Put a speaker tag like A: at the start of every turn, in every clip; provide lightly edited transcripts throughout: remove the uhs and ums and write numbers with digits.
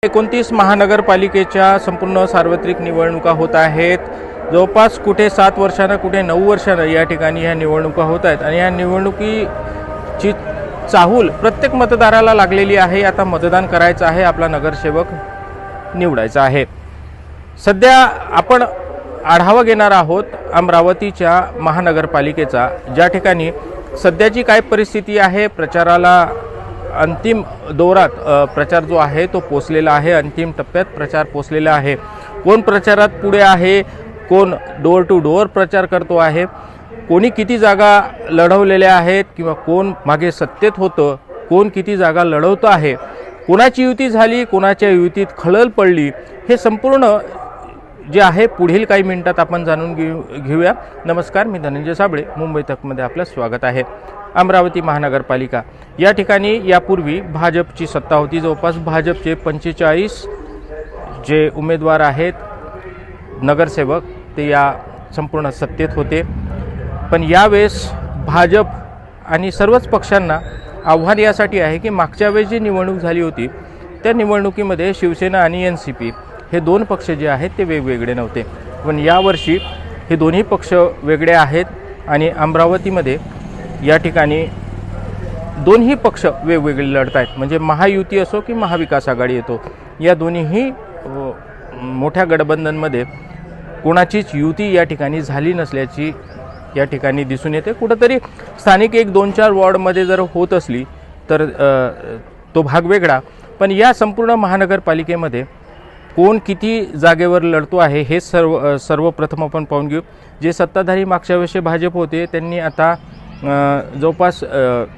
A: 29 महानगरपालिकेच्या संपूर्ण सार्वत्रिक निवडणुका होत आहेत। जवळपास कुठे 7 वर्षांना कुठे 9 वर्षांना या ठिकाणी ह्या निवडणुका होत आहेत आणि या निवडणुकीची चाहूल प्रत्येक मतदाराला लागलेली आहे। आता मतदान करायचं आहे, आपला नगरसेवक निवडायचा आहे। सध्या आपण आढावा घेणार आहोत अमरावतीच्या महानगरपालिकेचा, ज्या ठिकाणी सध्याची काय परिस्थिती आहे। प्रचाराला अंतिम दौरात प्रचार जो आहे तो पोचलेला आहे, अंतिम टप्प्यात प्रचार पोचलेला आहे। कोण प्रचारात पुढे आहे, कोण डोर टू डोर प्रचार करतो आहे, कोणी किती जागा लढवलेल्या आहेत किंवा कोण मागे सत्तेत होतं, कोण किती जागा लढवतो आहे, कोणाची युती झाली, कोणाच्या युतीत खळल पडली, हे संपूर्ण जे आहे पुढील काही मिनिटात आपण जाणून घेऊया। नमस्कार, मी धनंजय साबळे, मुंबई तकमध्ये आपलं स्वागत आहे। अमरावती महानगरपालिका या ठिकाणी यापूर्वी भाजपची सत्ता होती। जवळपास भाजपचे 45 जे उमेदवार आहेत नगरसेवक ते या संपूर्ण सत्तेत होते। पण यावेळेस भाजप आणि सर्वच पक्षांना आव्हान यासाठी आहे की मागच्या वेळेस जी निवडणूक झाली होती त्या निवडणुकीमध्ये शिवसेना आणि NCP हे दोन पक्ष जे आहेत ते वेगवेगळे नव्हते, पण यावर्षी हे दोन्ही पक्ष वेगळे आहेत आणि अमरावतीमध्ये या ठिकाणी दोन्ही पक्ष वेगवेगळे लढत आहेत। म्हणजे महायुती असो की महाविकास आघाडी येतो, या दोन्हीही मोठ्या गठबंधनमध्ये कोणाचीच युती या ठिकाणी झाली नसल्याची या ठिकाणी दिसून येते। कुठंतरी स्थानिक 1-2-4 वॉर्डमध्ये जर होत असली तर तो भाग वेगळा, पण या संपूर्ण महानगरपालिकेमध्ये कोण किती जागेवर लढतो आहे हे सर्वप्रथम आपण पाहून घेऊ। जे सत्ताधारी मागच्या वर्षी भाजप होते त्यांनी आता जवळपास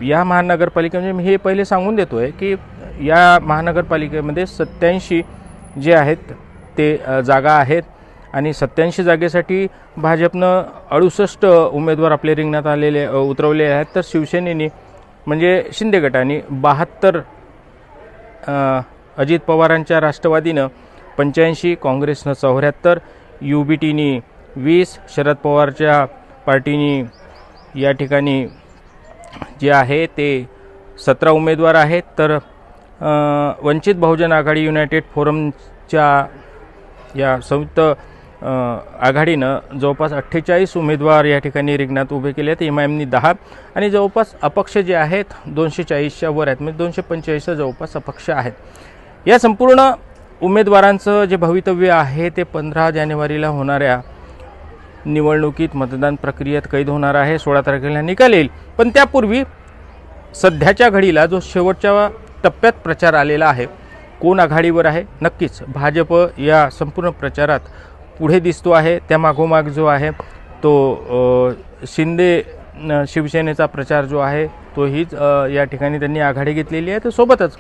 A: या महानगरपालिकेमध्ये मी हे पहिले सांगून देतो आहे की या महानगरपालिकेमध्ये 87 जे आहेत ते जागा आहेत आणि 87 जागेसाठी भाजपनं 68 उमेदवार आपले रिंगणात आलेले उतरवले आहेत, तर शिवसेनेने म्हणजे शिंदे गटाने 72, अजित पवारांच्या राष्ट्रवादीनं 85, काँग्रेसनं 74, UBTनी 20, शरद पवारच्या पार्टीनी या ठिकाणी जे आहे ते 17 उमेदवार आहेत, तर वंचित बहुजन आघाडी युनायटेड फोरमच्या या संयुक्त आघाडीनं जवळपास 48 उमेदवार या ठिकाणी रिंगणात उभे केले आहेत। MIMनी 10 आणि जवळपास अपक्ष जे आहेत 240च्या वर आहेत, म्हणजे 245 जवळपास अपक्ष आहेत। या संपूर्ण उमेदवारांचं जे भवितव्य आहे ते 15 जानेवारीला होणाऱ्या निवडणुकीत मतदान प्रक्रियेत कैद होणार आहे। 16 तारखेला निकाल येईल, पण त्यापूर्वी सध्याच्या घडीला जो शेवटच्या टप्प्यात प्रचार आलेला आहे, कोण आघाडीवर आहे, नक्कीच भाजप या संपूर्ण प्रचारात पुढे दिसतो आहे। त्या मागोमाग जो आहे तो शिंदे शिवसेनेचा प्रचार जो आहे तोहीच या ठिकाणी त्यांनी आघाडी घेतलेली आहे। तर सोबतच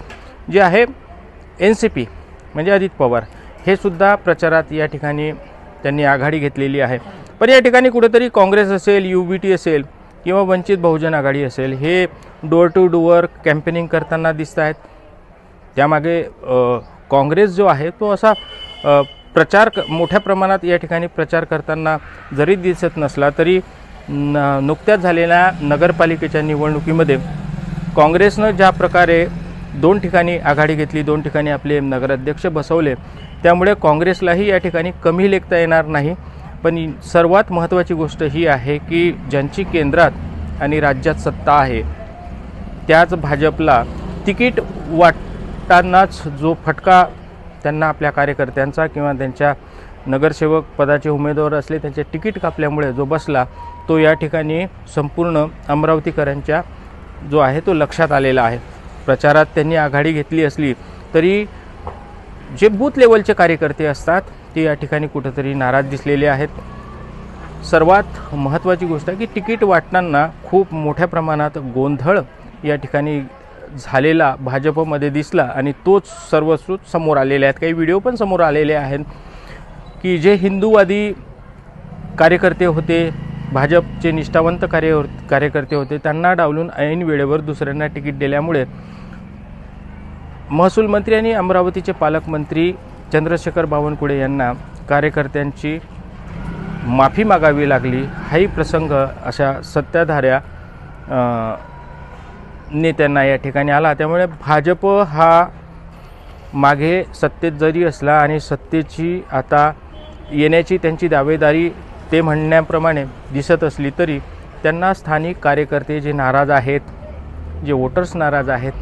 A: जे आहे NCP म्हणजे अजित पवार हे सुद्धा प्रचारात या ठिकाणी त्यांनी आघाडी घेतलेली आहे। पण या ठिकाणी कुठेतरी काँग्रेस असेल, UBT असेल किंवा वंचित बहुजन आघाडी असेल हे डोर टू डोअर कॅम्पेनिंग करताना दिसत आहेत। त्यामागे काँग्रेस जो आहे तो असा प्रचार मोठ्या प्रमाणात या ठिकाणी प्रचार करताना जरी दिसत नसला तरी नुकत्याच झालेल्या नगरपालिकेच्या निवडणुकीमध्ये काँग्रेसनं ज्या प्रकारे 2 ठिकाणी आघाडी घेतली, 2 ठिकाणी आपले नगराध्यक्ष बसवले, त्यामुळे काँग्रेसलाही या ठिकाणी कमी लेखता येणार नाही। पण सर्वात महत्त्वाची गोष्ट ही आहे की ज्यांची केंद्रात आणि राज्यात सत्ता आहे त्याच भाजपला तिकीट वाटतानाच जो फटका त्यांना आपल्या कार्यकर्त्यांचा किंवा त्यांच्या नगरसेवक पदाचे उमेदवार असले त्यांचे तिकीट कापल्यामुळे जो बसला तो या ठिकाणी संपूर्ण अमरावतीकरांच्या जो आहे तो लक्षात आलेला आहे। प्रचारात त्यांनी आघाडी घेतली असली तरी जे बूथ लेवलचे कार्यकर्ते असतात ते या ठिकाणी कुठेतरी नाराज दिसलेले आहेत। सर्वात महत्त्वाची गोष्ट आहे की तिकीट वाटताना खूप मोठ्या प्रमाणात गोंधळ या ठिकाणी झालेला भाजपमध्ये दिसला आणि तोच सर्वश्रुत समोर आलेले आहेत। काही व्हिडिओ पण समोर आलेले आहेत की जे हिंदूवादी कार्यकर्ते होते, भाजपचे निष्ठावंत कार्यकर्ते होते, त्यांना डावलून ऐन वेळेवर दुसऱ्यांना तिकीट दिल्यामुळे महसूल मंत्री आणि अमरावतीचे पालकमंत्री चंद्रशेखर बावनकुळे यांना कार्यकर्त्यांची माफी मागावी लागली। हाही प्रसंग अशा सत्ताधाऱ्या नेत्यांना या ठिकाणी आला। त्यामुळे भाजप हा मागे सत्तेत जरी असला आणि सत्तेची आता येण्याची त्यांची दावेदारी ते म्हणण्याप्रमाणे दिसत असली तरी त्यांना स्थानिक कार्यकर्ते जे नाराज आहेत, जे वोटर्स नाराज आहेत,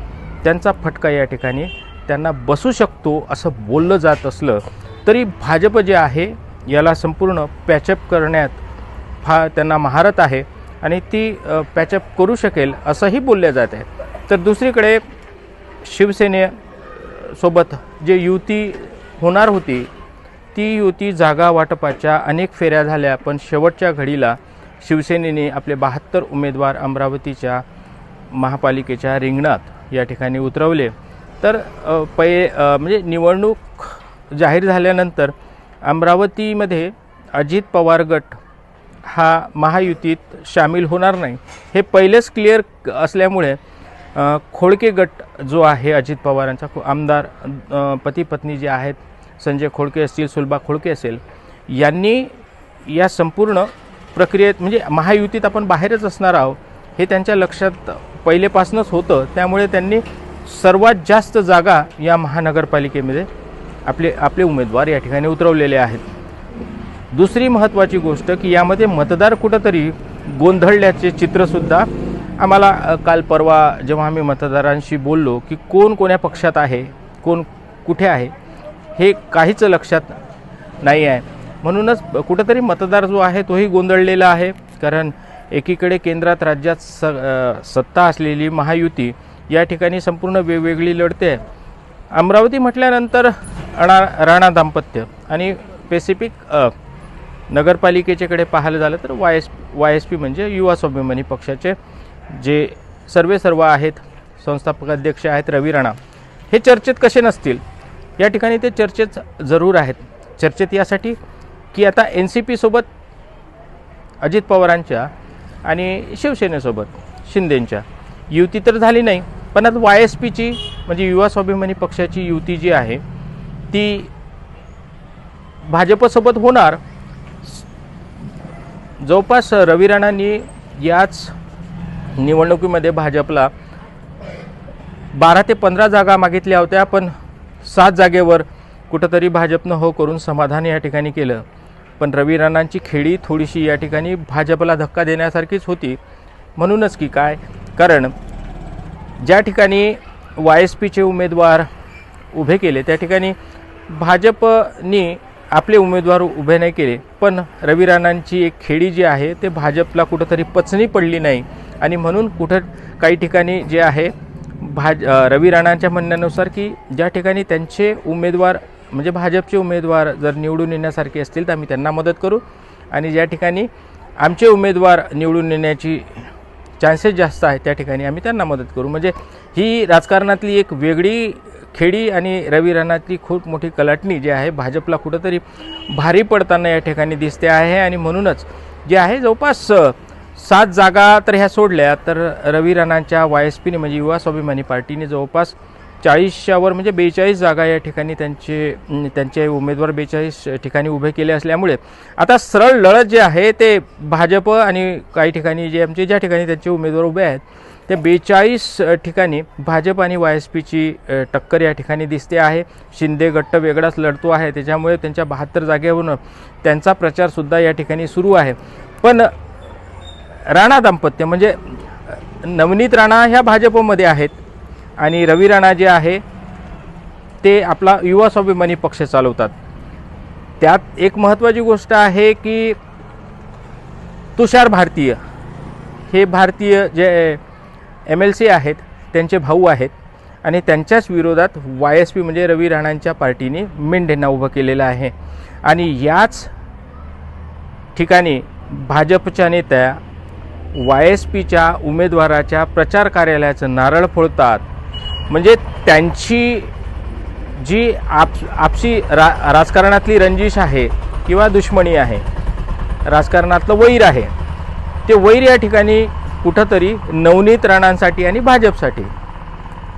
A: त्यांचा फटका या ठिकाणी त्यांना बसू शकतो असं बोललं जात असलं तरी भाजप जे आहे याला संपूर्ण पॅचअप करण्यात त्यांना महारत आहे आणि ती पॅचअप करू शकेल असंही बोलले जात आहे। तर दुसरीकडे शिवसेनेसोबत जे युती होणार होती ती युती जागा वाटपाच्या अनेक फेऱ्या झाल्या, पण शेवटच्या घडीला शिवसेनेने आपले 72 उमेदवार अमरावतीच्या महापालिकेच्या रिंगणात या ठिकाणी उतरवले। तर म्हणजे निवडणूक जाहीर झाल्यानंतर अमरावतीमध्ये अजित पवार गट हा महायुतीत सामील होणार नाही हे पहिलेच क्लिअर असल्यामुळे खोडके गट जो आहे अजित पवारांचा आमदार पती पत्नी जे आहेत संजय खोडके असतील, सुलभा खोडके असेल, यांनी या संपूर्ण प्रक्रियेत म्हणजे महायुतीत आपण बाहेरच असणार आहोत हे त्यांच्या लक्षात पहिलेपासूनच होतं। त्यामुळे त्यांनी सर्वात जास्त जागा या महानगरपालिकेमध्ये आपले उमेदवार या ठिकाणी उतरवलेले आहेत। दुसरी महत्त्वाची गोष्ट की यामध्ये मतदार कुठंतरी गोंधळल्याचे चित्रसुद्धा आम्हाला काल परवा जेव्हा आम्ही मतदारांशी बोललो की कोण कोण्या पक्षात आहे, कोण कुठे आहे हे काहीच लक्षात नाही आहे। म्हणूनच कुठंतरी मतदार जो आहे तोही गोंधळलेला आहे, कारण एकीकडे केंद्रात राज्यात सत्ता असलेली महायुती या ठिकाणी संपूर्ण वेगवेगळी लढते। अमरावती म्हटल्यानंतर राणा दाम्पत्य आणि पॅसिफिक नगरपालिकेच्याकडे पाहायला झालं तर YSP म्हणजे युवा स्वाभिमानी पक्षाचे जे सर्व आहेत, संस्थापक अध्यक्ष आहेत रवी राणा, हे चर्चेत कसे नसतील, या ठिकाणी ते चर्चेत जरूर आहेत। चर्चेत यासाठी की आता NCP सोबत अजित पवारांच्या आणि शिवसेनेसोबत शिंदेंच्या युती तर झाली नाही, पण आता YSPची म्हणजे युवा स्वाभिमानी पक्षाची युती जी आहे ती भाजपसोबत होणार। जवळपास रवी राणांनी याच निवडणुकीमध्ये भाजपला 12 ते 15 जागा मागितल्या होत्या, पण 7 जागेवर कुठंतरी भाजपनं हो करून समाधान या ठिकाणी केलं। पण रवी राणांची खेळी थोडीशी या ठिकाणी भाजपला धक्का देण्यासारखीच होती। म्हणूनच की काय, कारण ज्या ठिकाणी YSPचे उमेदवार उभे केले त्या ठिकाणी भाजपनी आपले उमेदवार उभे नाही केले, पण रवी राणांची एक खेळी जी आहे ते भाजपला कुठंतरी पचनी पडली नाही आणि म्हणून काही ठिकाणी जे आहे रवी राणांच्या म्हणण्यानुसार की ज्या ठिकाणी त्यांचे उमेदवार म्हणजे भाजपचे उमेदवार जर निवडून येण्यासारखे असतील तर आम्ही त्यांना मदत करू आणि ज्या ठिकाणी आमचे उमेदवार निवडून येण्याची चान्सेस जास्त आहेत त्या ठिकाणी आम्ही त्यांना मदत करू। म्हणजे ही राजकारणातली एक वेगळी खेळी आणि रवी राणातली खूप मोठी कलाटणी जी आहे भाजपला कुठंतरी भारी पडताना या ठिकाणी दिसते आहे। आणि म्हणूनच जे आहे जवळपास 7 जागा तर ह्या सोडल्या तर रवी राणांच्या YSPने म्हणजे युवा स्वाभिमानी पार्टीने जवळपास 40च्या वर म्हणजे 42 जागा या ठिकाणी त्यांचे उमेदवार 42 ठिकाणी उभे केले असल्यामुळे आता सरळ लढत जे आहे ते भाजप आणि काही ठिकाणी ज्या ठिकाणी त्यांचे उमेदवार उभे आहेत ते 42 ठिकाणी भाजप आणि YSPची टक्कर या ठिकाणी दिसते आहे। शिंदे गट वेगळाच लढतो आहे, त्याच्यामुळे त्यांच्या 72 जागेवरून त्यांचा प्रचारसुद्धा या ठिकाणी सुरू आहे। पण राणा दाम्पत्य म्हणजे नवनीत राणा ह्या भाजपमध्ये आहेत आणि रवी राणा जे आहे ते आपला युवा स्वाभिमानी पक्ष चालवतात। त्यात एक महत्त्वाची गोष्ट आहे की तुषार भारतीय हे भारतीय जे MLC आहेत त्यांचे भाऊ आहेत आणि त्यांच्याच विरोधात YSP म्हणजे रवी राणांच्या पार्टीने मेंढेंना उभं केलेलं आहे आणि याच ठिकाणी भाजपच्या नेत्या YSPच्या उमेदवाराच्या प्रचार कार्यालयाचं नारळ फोडतात। म्हणजे त्यांची जी आपसी राजकारणातली रंजिश आहे किंवा दुश्मनी आहे, राजकारणातलं वैर आहे, ते वैर या ठिकाणी कुठंतरी नवनीत राणांसाठी आणि भाजपसाठी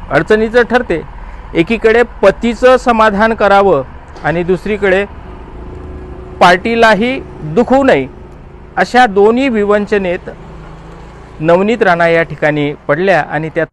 A: अडचणीचं ठरते। एकीकडे पतीचं समाधान करावं आणि दुसरीकडे पार्टीलाही दुखवू नये, अशा दोन्ही विवंचनेत नवनीत राणा या ठिकाणी पडल्या आणि त्यात